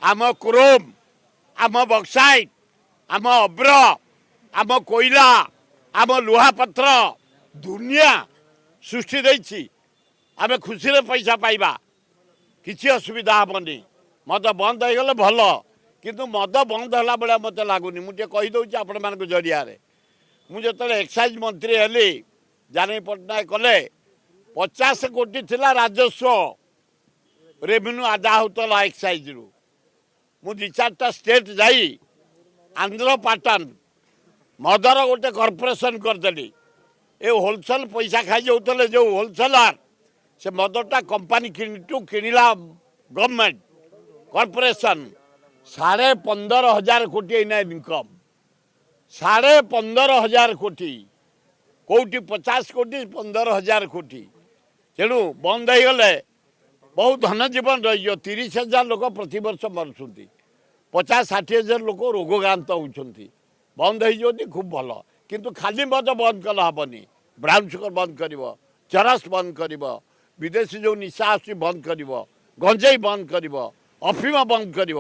आम क्रोम आम बक्साइट आम अब्र आम कोयला आम लुहापत्र दुनिया सृष्टि देछि आम खुशी रे पैसा पाइबा किसी असुविधा हेनी मद बंद हो गले भल किंतु मद बंद होला बेले मत लगुनि मुझे कहीदे आपण मान जरिया मुझे एक्साइज मंत्री हेली जानी पट्टनायक कले 50 कोटी थिला राजस्व रेवेन्यू आदा होता एक्साइज रु मु 2-4टा स्टेट जाई आंध्र पाटन मदर गोटे कॉर्पोरेशन करदेली ए होलसेल पैसा खाई जाऊे जो होलसेलर से मदटा कंपानी किणला गवर्नमेंट कॉर्पोरेशन 15,500 कोटी एना इनकम 15,500 कोटी कौटी 50 कोटी 15,000 कोटी तेणु बंद हो गले बहुत धन जीवन रही 30,000 लोक प्रति वर्ष मरुंट 50-60,000 लोक रोगांत होती बंद हो खूब भल किंतु खाली मद बंद कल हेनी ब्राउन सुगर बंद कर चरस बंद कर विदेशी जो निशा आस बंद कर गंजेई बंद कर अफिम बंद कर